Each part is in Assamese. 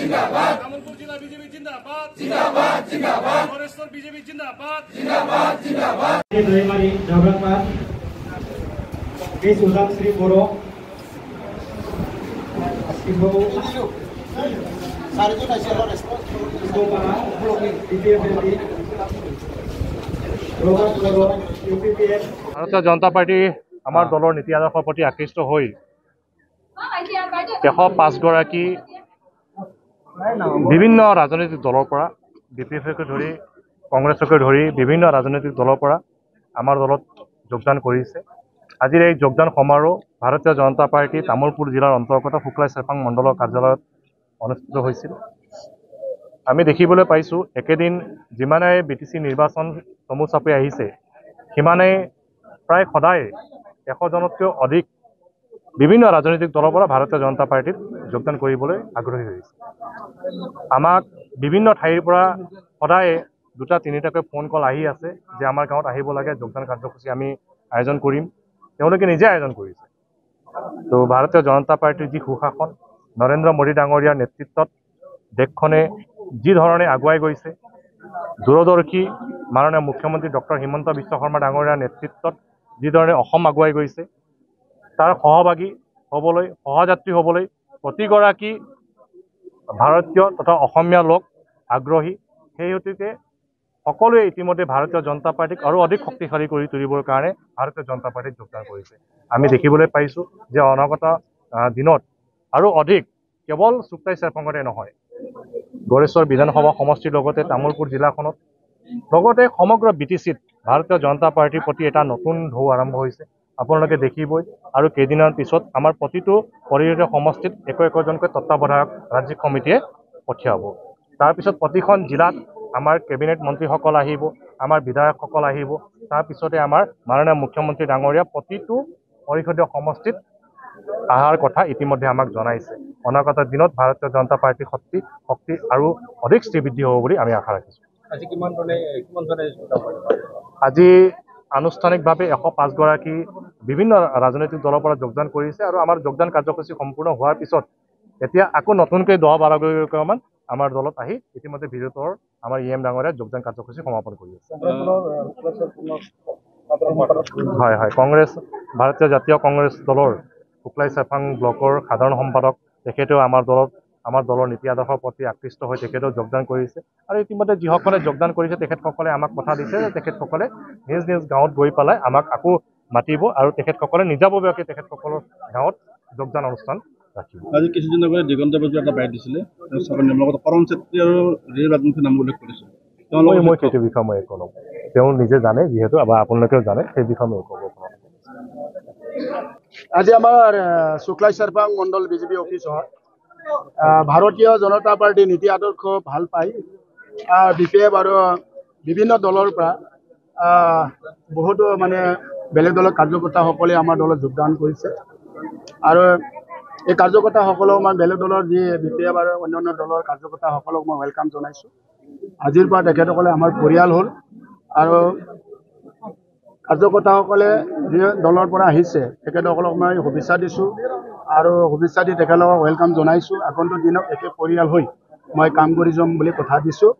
जिंदाबाद तामुलपुर जिला बीजेपी जिंदाबाद जिंदाबाद जिंदाबाद फॉरेस्टर बीजेपी जिंदाबाद जिंदाबाद जिंदाबाद दैमारी जाब्रांपाट बे उदांस्रि बर' आसिखौ ভাৰতীয় জনতা পাৰ্টি আমাৰ দলৰ নীতি আদৰ্শৰ প্ৰতি আকৃষ্ট হৈ 105গৰাকী বিভিন্ন ৰাজনৈতিক দলৰ পৰা বিপিএফকে ধৰি কংগ্ৰেছকে ধৰি বিভিন্ন ৰাজনৈতিক দলৰ পৰা আমাৰ দলত যোগদান কৰিছে। আজিৰ এই যোগদান সমাৰোহ ভাৰতীয় জনতা পাৰ্টি তামুলপুৰ জিলাৰ অন্তৰ্গত শুক্লাই চেৰপাং মণ্ডলৰ কাৰ্যালয়ত অনুষ্ঠিত হৈছিল। আমি দেখিবলৈ পাইছোঁ একেদিন যিমানে বিটিচি নিৰ্বাচন চমু চাপি আহিছে সিমানে প্ৰায় সদায় 100জনতকৈ অধিক বিভিন্ন ৰাজনৈতিক দলৰ পৰা ভাৰতীয় জনতা পাৰ্টিত যোগদান কৰিবলৈ আগ্ৰহী হৈছে। আমাক বিভিন্ন ঠাইৰ পৰা সদায় 2-3টাকৈ ফোন কল আহি আছে যে আমাৰ গাঁৱত আহিব লাগে, যোগদান কাৰ্যসূচী আমি আয়োজন কৰিম। তেওঁলোকে নিজে আয়োজন কৰিছে। তো ভাৰতীয় জনতা পাৰ্টিৰ যি সুশাসন নৰেন্দ্ৰ মোদী ডাঙৰীয়াৰ নেতৃত্বত দেশখনে যি ধৰণে আগুৱাই গৈছে, দূৰদৰ্শী মাননীয় মুখ্যমন্ত্ৰী ডক্টৰ হিমন্ত বিশ্ব শৰ্মা ডাঙৰীয়াৰ নেতৃত্বত যি ধৰণে অসম আগুৱাই গৈছে তাৰ সহভাগী হ'বলৈ সহযাত্ৰী হ'বলৈ প্ৰতিগৰাকী ভাৰতীয় তথা অসমীয়া লোক আগ্ৰহী। সেই হেতুকে সকলোৱে ইতিমধ্যে ভাৰতীয় জনতা পাৰ্টিক আৰু অধিক শক্তিশালী কৰি তুলিবৰ কাৰণে ভাৰতীয় জনতা পাৰ্টিত যোগদান কৰিছে। আমি দেখিবলৈ পাইছোঁ যে অনাগত দিনত আৰু অধিক কেৱল শুক্লাই চেৰপাঙতে নহয়, গড়েশ্বৰ বিধানসভা সমষ্টিৰ লগতে তামুলপুৰ জিলাখনত লগতে সমগ্ৰ বিটিচিত ভাৰতীয় জনতা পাৰ্টিৰ প্ৰতি এটা নতুন ঢৌ আৰম্ভ হৈছে। আপোনালোকে দেখিবই আৰু কেইদিনমান পিছত আমাৰ প্ৰতিটো পৰিষদীয় সমষ্টিত একোজনকৈ তত্ত্বাৱধায়ক ৰাজ্যিক সমিতিয়ে পঠিয়াব। তাৰপিছত প্ৰতিখন জিলাত আমাৰ কেবিনেট মন্ত্ৰীসকল আহিব, আমাৰ বিধায়কসকল আহিব। তাৰপিছতে আমাৰ মাননীয় মুখ্যমন্ত্ৰী ডাঙৰীয়া প্ৰতিটো পৰিষদীয় সমষ্টিত অহাৰ কথা ইতিমধ্যে আমাক জনাইছে। অনাগত দিনত ভাৰতীয় জনতা পাৰ্টিৰ শক্তি আৰু অধিক শ্ৰীবৃদ্ধি হ'ব বুলি আমি আশা ৰাখিছোঁ। আজি আনুষ্ঠানিকভাৱে 105গৰাকী বিভিন্ন ৰাজনৈতিক দলৰ পৰা যোগদান কৰিছে আৰু আমাৰ যোগদান কাৰ্যসূচী সম্পূৰ্ণ হোৱাৰ পিছত এতিয়া আকৌ নতুনকৈ 10-12গৰাকীমান আমাৰ দলত আহি ইতিমধ্যে ভিডিঅ'ৰ আমাৰ EM ডাঙৰীয়া যোগদান কাৰ্যসূচী সমাপন কৰি আছে। হয় হয়, কংগ্ৰেছ ভাৰতীয় জাতীয় কংগ্ৰেছ দলৰ শুক্লাই চেৰপাং ব্লকৰ সাধাৰণ সম্পাদক তেখেতেও আমাৰ দলৰ নীতি আদৰ্শৰ প্ৰতি আকৃষ্ট হৈ তেখেতেও যোগদান কৰিছে আৰু ইতিমধ্যে যিসকলে যোগদান কৰিছে তেখেতসকলে আমাক কথা দিছে যে তেখেতসকলে নিজ নিজ গাঁৱত গৈ পেলাই আমাক আকৌ মাতিব আৰু তেখেতসকলে নিজাববীয়াকৈ তেখেতসকলৰ গাঁৱত যোগদান অনুষ্ঠান ৰাখিব। আজি কিছুদিন আগতে দিগন্ত বজুৱে এটা বাইট দিছিলে, কৰণ চেত্ৰী আৰু ৰেল ৰাজনীতিৰ নাম উল্লেখ কৰিছে। মই সেইটো বিষয়ে মই একো নকওঁ, তেওঁ নিজে জানে যিহেতু বা আপোনালোকেও জানে, সেই বিষয়ে মই ক'ব পাৰোঁ। আজি আমাৰ শুক্লাই চেৰপাং মণ্ডল বিজেপি অফিচত ভাৰতীয় জনতা পাৰ্টিৰ নীতি আদৰ্শ ভাল পাই BPF আৰু বিভিন্ন দলৰ পৰা বহুতো মানে বেলেগ দলৰ কাৰ্যকৰ্তাসকলে আমাৰ দলত যোগদান কৰিছে আৰু এই কাৰ্যকৰ্তাসকলক মই বেলেগ দলৰ যি BPF আৰু অন্যান্য দলৰ কাৰ্যকৰ্তাসকলক মই ৱেলকাম জনাইছোঁ। আজিৰ পৰা তেখেতসকলে আমাৰ পৰিয়াল হ'ল আৰু কাৰ্যকৰ্তাসকলে যি দলৰ পৰা আহিছে তেখেতসকলক মই শুভেচ্ছা দিছোঁ আৰু শুভেচ্ছা দি তেখেতসকলক ৱেলকাম জনাইছোঁ। আগন্তুক দিনত একে পৰিয়াল হৈ মই কাম কৰি যাম বুলি কথা দিছোঁ।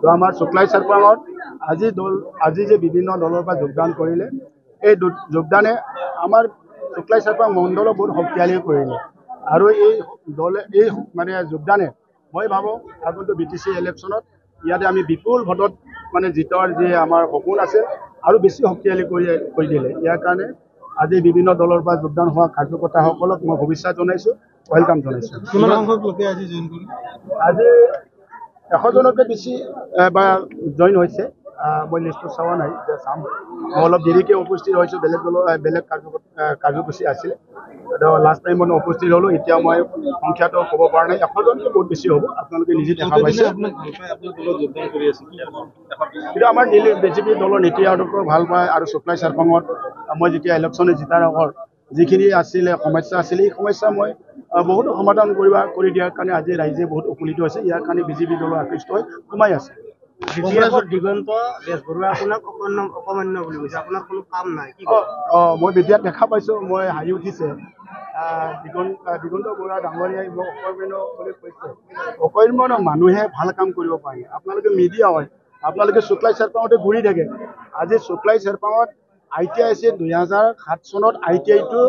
তো আমাৰ শুক্লাই চেৰপাঙত আজি যে বিভিন্ন দলৰ পৰা যোগদান কৰিলে, এই যোগদানে আমাৰ শুক্লাই চেৰপাং মণ্ডলক বহুত শক্তিশালী কৰিলে আৰু এই মানে যোগদানে মই ভাবোঁ আগন্তুক BTC ইলেকশ্যনত ইয়াতে আমি বিপুল ভোটত মানে জিতৰ যি আমাৰ সপোন আছে আৰু বেছি শক্তিশালী কৰি দিলে। ইয়াৰ কাৰণে আজি বিভিন্ন দলৰ পৰা যোগদান হোৱা কাৰ্যকৰ্তাসকলক মই শুভেচ্ছা জনাইছোঁ, ৱেলকাম জনাইছোঁ। কিমান সংখ্যক লোকে আজি জইন কৰিলে? আজি 100জনতকৈ বেছি জইন হৈছে। মই লিষ্টটো চোৱা নাই, যে চাম। মই অলপ দেৰিকৈ উপস্থিত হৈছোঁ, বেলেগ কাৰ্যসূচী আছিলে। লাষ্ট টাইম মই উপস্থিত হ'লোঁ, এতিয়া মই সংখ্যাটো ক'ব পৰা নাই। 100জনকৈ বহুত বেছি হ'ব, আপোনালোকে নিজে দেখা পাইছে। কিন্তু আমাৰ BJP দলৰ নীতি আদৰ্শ ভাল পায় আৰু শুক্লাই চেৰপাঙত মই যেতিয়া ইলেকশ্যনে জিতাৰ আগৰ যিখিনি আছিলে সমস্যা আছিলে, এই সমস্যা মই বহুতো সমাধান কৰি দিয়াৰ কাৰণে আজি ৰাইজে বহুত উপকৃত হৈছে। ইয়াৰ কাৰণে BJP দলৰ আকৃষ্ট হৈ সোমাই আছে। কংগ্ৰেছৰ দিগন্ত বেজবৰুৱা আপোনাক অকমান্য বুলি কৈছে, আপোনাৰ কোনো কাম নাই কি মই বিদ্যাত দেখা পাইছোঁ, মই হাঁহি উঠিছে। দিগন্ত বৰা ডাঙৰীয়াই মোক অকৰ্মণ্য বুলি কৈছে। অকৰ্মণ্য মানুহে ভাল কাম কৰিব পাৰে। আপোনালোকে মিডিয়া হয়, আপোনালোকে শুক্লাই চেৰপাঙতে ঘূৰি থাকে। আজি শুক্লাই চেৰপাঙত ITI আছে 2007 চনত ITIটো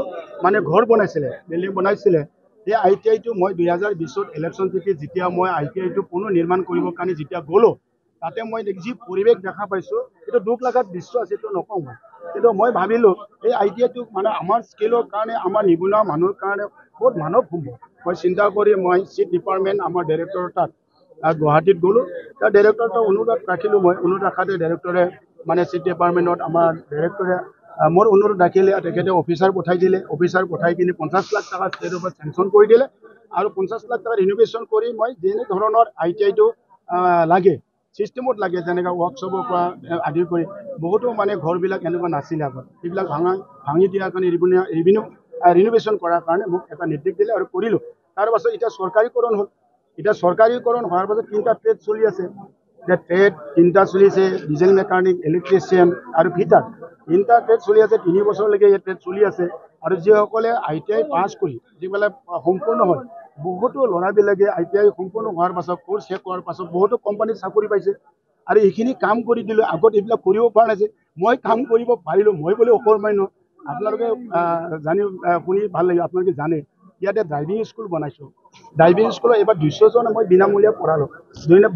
মানে ঘৰ বনাইছিলে, বিল্ডিং বনাইছিলে। এই ITIটো মই 2020 ইলেকশ্যন যেতিয়া মই ITIটো পুনৰ নিৰ্মাণ কৰিবৰ কাৰণে যেতিয়া গ'লোঁ, তাতে মই যি পৰিৱেশ দেখা পাইছোঁ, এইটো দুখ লগাৰ দৃশ্য আছে, এইটো নকওঁ মই। কিন্তু মই ভাবিলোঁ এই ITIটো মানে আমাৰ স্কিলৰ কাৰণে, আমাৰ নিবনুৱা মানুহৰ কাৰণে বহুত মানৱ সম্ভৱ। মই চিন্তা কৰি মই চিট ডিপাৰ্টমেণ্ট আমাৰ ডাইৰেক্টৰৰ তাত গুৱাহাটীত গ'লোঁ। তাৰ ডাইৰেক্টৰটো অনুৰোধ ৰাখিলোঁ, মই অনুৰোধ ৰাখাতে ডাইৰেক্টৰে মানে চিট ডিপাৰ্টমেণ্টত আমাৰ ডাইৰেক্টৰে মোৰ অনুৰোধ ৰাখিলে, তেখেতে অফিচাৰ পঠাই দিলে। অফিচাৰ পঠাই কিনি 50 লাখ টকা ষ্টেটৰ পৰা চেংচন কৰি দিলে আৰু 50 লাখ টকা ৰিন'ভেশ্যন কৰি মই যেনে ধৰণৰ ITIটো লাগে চিষ্টেমত লাগে, যেনেকৈ ৱৰ্কশ্বপৰ পৰা আদি কৰি বহুতো মানে ঘৰবিলাক এনেকুৱা নাছিলে আগত, সেইবিলাক ভাঙি দিয়াৰ কাৰণে ৰিন'ভেশ্যন কৰাৰ কাৰণে মোক এটা নিৰ্দেশ দিলে আৰু কৰিলোঁ। তাৰপাছত এতিয়া চৰকাৰীকৰণ হ'ল। এতিয়া চৰকাৰীকৰণ হোৱাৰ পাছত 3টা ট্ৰেড চলি আছে। এতিয়া ট্ৰেড 3টা চলিছে, ডিজেল মেকানিক, ইলেক্ট্ৰিচিয়ান আৰু ফিটাৰ। 3টা ট্ৰেড চলি আছে, 3 বছৰলৈকে এই ট্ৰেড চলি আছে। আৰু যিসকলে ITI পাছ কৰি যিবিলাক সম্পূৰ্ণ হয়, বহুতো ল'ৰাবিলাকে ITI সম্পূৰ্ণ হোৱাৰ পাছত কোৰ্চ শেষ হোৱাৰ পাছত বহুতো কোম্পানীত চাকৰি পাইছে আৰু এইখিনি কাম কৰি দিলোঁ। আগত এইবিলাক কৰিব পৰা নাছিল, মই কাম কৰিব পাৰিলোঁ। মই বোলে অকৰ্মণ্য। আপোনালোকে জানি শুনি ভাল লাগিব। আপোনালোকে জানে ইয়াতে ড্ৰাইভিং স্কুল বনাইছোঁ। ড্ৰাইভিং স্কুলত এইবাৰ 200 জন মই বিনামূলীয়া পঢ়ালোঁ।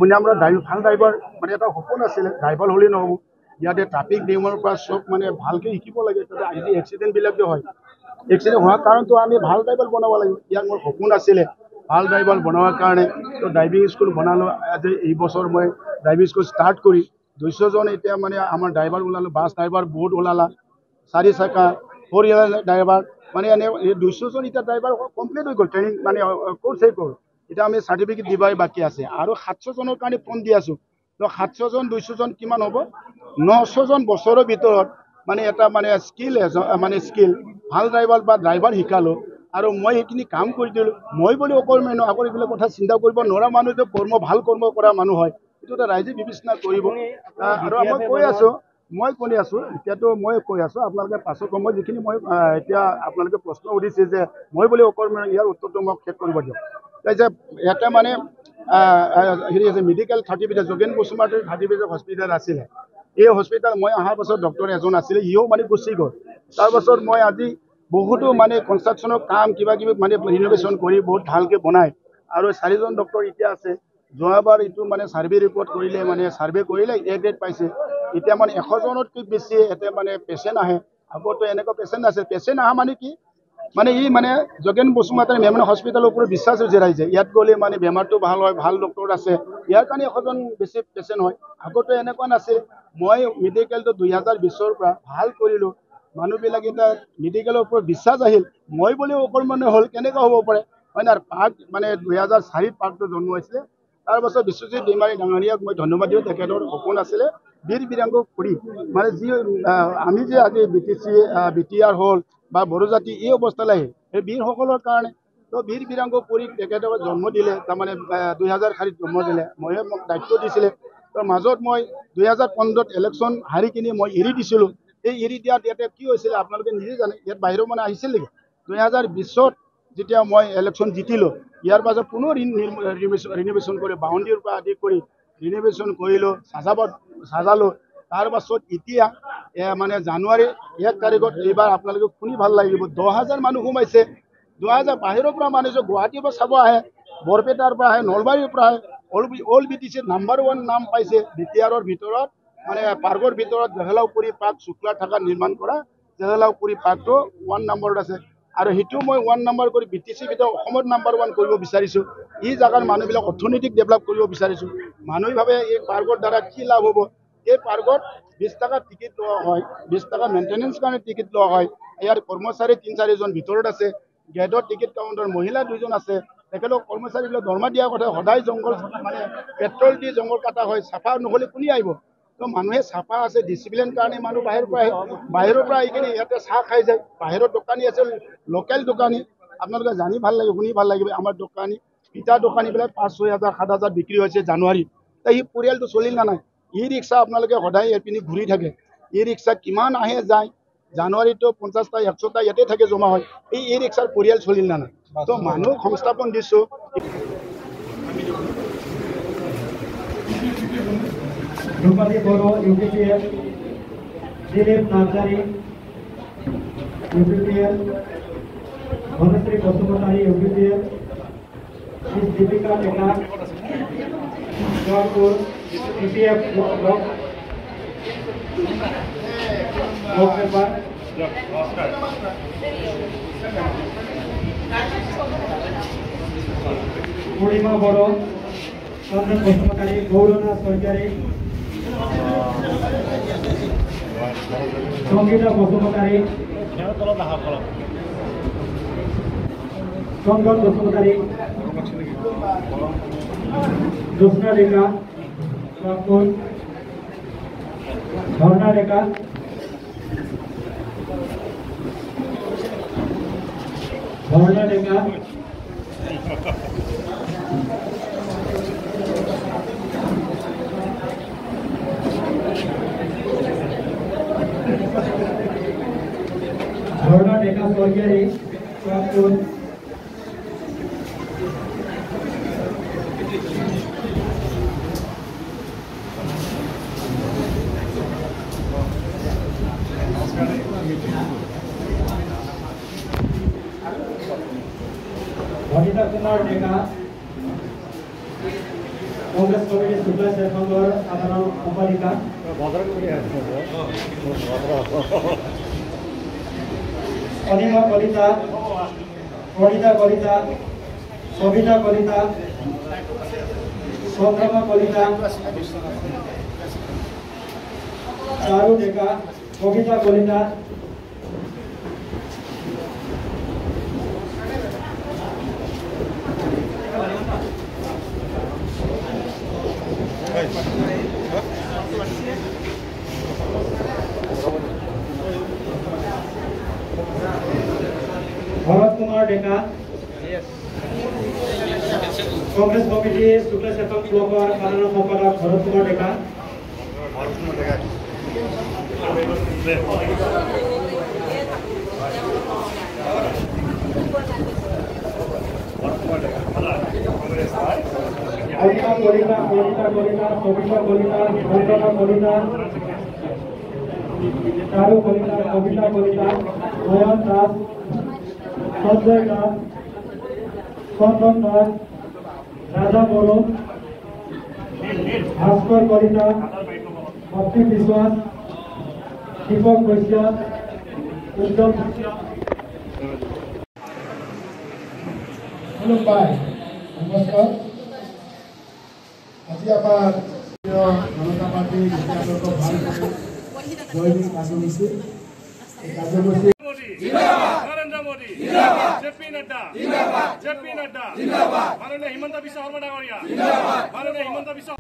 বিনামূলীয়া ভাল ড্ৰাইভাৰ মানে এটা সপোন আছিলে, ড্ৰাইভাৰ হ'লেই নহ'ব। ইয়াতে ট্ৰাফিক নিয়মৰ পৰা চব মানে ভালকৈ শিকিব লাগে। তাতে আজি এক্সিডেণ্টবিলাক যে হয়, এক্সিডেণ্ট হোৱাৰ কাৰণটো আমি ভাল ড্ৰাইভাৰ বনাব লাগিব। ইয়াৰ মোৰ সপোন আছিলে ভাল ড্ৰাইভাৰ বনোৱাৰ কাৰণে, তো ড্ৰাইভিং স্কুল বনালোঁ। আজি এই বছৰ মই ড্ৰাইভিং স্কুল ষ্টাৰ্ট কৰি 200 জন এতিয়া মানে আমাৰ ড্ৰাইভাৰ ওলালোঁ। বাছ ড্ৰাইভাৰ বহুত ওলালা, 4 চকা 4 হুইলাৰ ড্ৰাইভাৰ মানে এনে 200 জন এতিয়া ড্ৰাইভাৰ কমপ্লিট হৈ গ'ল। ট্ৰেইনিং মানে কোৰ্চ শেষ হ'ল। এতিয়া আমি চাৰ্টিফিকেট দিবই বাকী আছে আৰু 700 জনৰ কাৰণে ফোন দি আছোঁ। তো 700 জন 200 জন কিমান হ'ব? 900 জন বছৰৰ ভিতৰত মানে এটা মানে স্কিল ভাল ড্ৰাইভাৰ বা ড্ৰাইভাৰ শিকালোঁ আৰু মই সেইখিনি কাম কৰি দিলোঁ। মই বুলি অকৰ্মণ্য, আগৰ এইবিলাক কথা চিন্তা কৰিব নোৱাৰা মানুহ, যে ভাল কৰ্ম কৰা মানুহ হয়, এইটো এটা ৰাইজে বিবেচনা কৰিব। আৰু মই কৈ আছোঁ এতিয়াতো মই কৈ আছোঁ, আপোনালোকে পাছত মই যিখিনি মই এতিয়া আপোনালোকে প্ৰশ্ন সুধিছে যে মই বুলি অকৰ্মণ্য, ইয়াৰ উত্তৰটো মোক শেষ কৰিব দিয়ক। যে ইয়াতে মানে হেৰি আছে মেডিকেল চাৰ্টিফিকেট, যোগেন বসুমতাৰীৰ চাৰ্টিফিকেট হস্পিটেল আছিলে। এই হস্পিটেল মই অহাৰ পাছত ডক্টৰ এজন আছিলে, সিও মানে গুচি গ'ল। তাৰপাছত মই আজি বহুতো মানে কনষ্ট্ৰাকশ্যনৰ কাম কিবা কিবি মানে ৰিন'ভেশ্যন কৰি বহুত ভালকৈ বনাই আৰু 4 জন ডক্টৰ এতিয়া আছে। যোৱাবাৰ এইটো মানে ছাৰ্ভে ৰিপৰ্ট কৰিলে, মানে ছাৰ্ভে কৰিলে A গ্ৰেড পাইছে। এতিয়া মানে 100 জনতকৈ বেছি ইয়াতে মানে পেচেণ্ট আহে। আগতো এনেকুৱা পেচেণ্ট আছে, পেচেণ্ট অহা মানে কি মানে ই মানে যোগেন বসুমতাৰী মেমন হস্পিটেলৰ ওপৰত বিশ্বাস হৈছে ৰাইজে, ইয়াত গ'লে মানে বেমাৰটো ভাল হয়, ভাল ডক্টৰ আছে, ইয়াৰ কাৰণে 100 জন বেছি পেচেণ্ট হয়। আগতে এনেকুৱা নাছিল। মই মেডিকেলটো 2020 পৰা ভাল কৰিলোঁ। মানুহবিলাক এতিয়া মেডিকেলৰ ওপৰত বিশ্বাস আহিল। মই বুলি অকৰ্মণ্য হ'ল, কেনেকুৱা হ'ব পাৰে হয় না? পাৰ্ক মানে 2004 পাৰ্কটো জন্ম হৈছিলে। তাৰপাছত বিশ্বজিৎ দৈমাৰী ডাঙৰীয়াক মই ধন্যবাদ দিওঁ। তেখেতৰ সপোন আছিলে বীৰ বীৰাংগ ফুৰি মানে যি আমি যে আজি BTR হ'ল বা বড়ো জাতি এই অৱস্থালৈ আহিল, এই বীৰসকলৰ কাৰণে। তো বীৰ বীৰাংগ ফুৰিক তেখেতে জন্ম দিলে, তাৰমানে 2004 জন্ম দিলে। ময়ে মোক দায়িত্ব দিছিলে। তাৰ মাজত মই 2015 ইলেকশ্যন হাৰি কিনি মই এৰি দিছিলোঁ। এই এৰি দিয়াত ইয়াতে কি হৈছিলে আপোনালোকে নিজে জানে। ইয়াত বাহিৰৰ মানে আহিছিল নেকি? 2020 যেতিয়া মই ইলেকশ্যন জিকিলোঁ, ইয়াৰ পাছত পুনৰ ৰিন'ভেশ্যন কৰি বাউণ্ডেৰীৰ পৰা আদি কৰি ৰিন'ভেশ্যন কৰিলোঁ, সাজালোঁ। তাৰপাছত এতিয়া মানে জানুৱাৰী 1 তাৰিখত এইবাৰ আপোনালোকে শুনি ভাল লাগিব, 10,000 মানুহ সোমাইছে। 10,000 বাহিৰৰ পৰা মানুহ গুৱাহাটীৰ পৰা চাব আহে, বৰপেটাৰ পৰা আহে, নলবাৰীৰ পৰা আহে। অল BTCত নাম্বাৰ 1 নাম পাইছে। BTRৰ ভিতৰত মানে পাৰ্কৰ ভিতৰত জহলাউপুৰী পাৰ্ক শুক্লা থকা নিৰ্মাণ কৰা জহলাউপুৰী পাৰ্কটো 1 নম্বৰত আছে। আৰু সেইটো মই 1 নম্বৰ কৰি BTC ভিতৰত অসমত নাম্বাৰ 1 কৰিব বিচাৰিছোঁ। এই জাগাৰ মানুহবিলাক অৰ্থনৈতিক ডেভেলপ কৰিব বিচাৰিছোঁ। মানুহে ভাবে এই পাৰ্কৰ দ্বাৰা কি লাভ হ'ব। এই পাৰ্কত 20 টকা টিকেট লোৱা হয়, 20 টকা মেইনটেনেন্স কাৰণে টিকেট লোৱা হয়। ইয়াৰ কৰ্মচাৰী 3-4 জন ভিতৰত আছে। গেটৰ টিকেট কাউণ্টাৰ মহিলা 2 জন আছে। তেখেতক কৰ্মচাৰীবিলাক দৰমহা দিয়াৰ কথা। সদায় জংঘল মানে পেট্ৰল দি জংঘল কাটা হয়, চাফা নহ'লে কোনে আহিব? তো মানুহে চাফা আছে, ডিচিপ্লিন কাৰণে মানুহ বাহিৰৰ পৰা আহে। বাহিৰৰ পৰা আহি কিনে ইয়াতে চাহ খাই যায়। বাহিৰৰ দোকানী আছে, লোকেল দোকানী, আপোনালোকে জানি ভাল লাগিব, শুনি ভাল লাগিব। আমাৰ দোকানী পিঠা দোকানীবিলাক 5-6 হাজাৰ 7 হাজাৰ বিক্ৰী হৈছে জানুৱাৰী। সি পৰিয়ালটো চলিল না নাই ই ৰিক্সা আপোনালোকে সদায় এইপিনি ঘূৰি থাকে ই ৰিক্সা কিমান আহে যায় জানুৱাৰীতো 50টা 100টা ইয়াতে থাকে জমা হয় এই ৰিক্সাৰ পৰিয়াল চলিল না নাই তো মানুহ সংস্থাপন দিছোঁ Rupati Boro, UPPL, Dilip Nazari, UPPL, Bhanasri Basumotari, UPPL, Ms. Deepika Teka, Jodhpur, PPF Block paper, Purnima Boro, Chandran Basumotari, Gaurana Sarkari, Songita Basumotari, Songgon Basumotari, Josna Deka, Rakun, Dharna Deka, Dharna Deka, Dharna Deka Sorgari, Rakun, Vanita Kumar Deka, Congress Committee Supla Sefangor, Adharam Upalika, Anima Kolita, Kolita Kolita, Sobita Kolita, Sobrama Kolita, Charu Deka, Kobita Kolita, Bharat Kumar Deka, Congress Committee Supla Sefang Blocker, Karana Mopada, Bharat Kumar Deka, Anima Kolita, Kolita Kolita, Sobita Kolita, Bharatana Kolita, Charu Kolita, Kobita Kolita, Noyan Das, Sanjay Das, Sandan Das, Raja Boro, Bhaskar Kolita, Bhakti Biswas, Deepak Vaishya, Ujjwal Vaishya. Hello, bye. Namaskar. আজি আমাৰ জনতা পাৰ্টি নেতাসকলক ভাল জয়নিং কাৰ্যসূচী এই কাৰ্যসূচী নৰেন্দ্ৰ মোদী জেপি নাড্ডা মাননীয় হিমন্ত বিশ্ব শৰ্মা ডাঙৰীয়া মাননীয় হিমন্ত বিশ্ব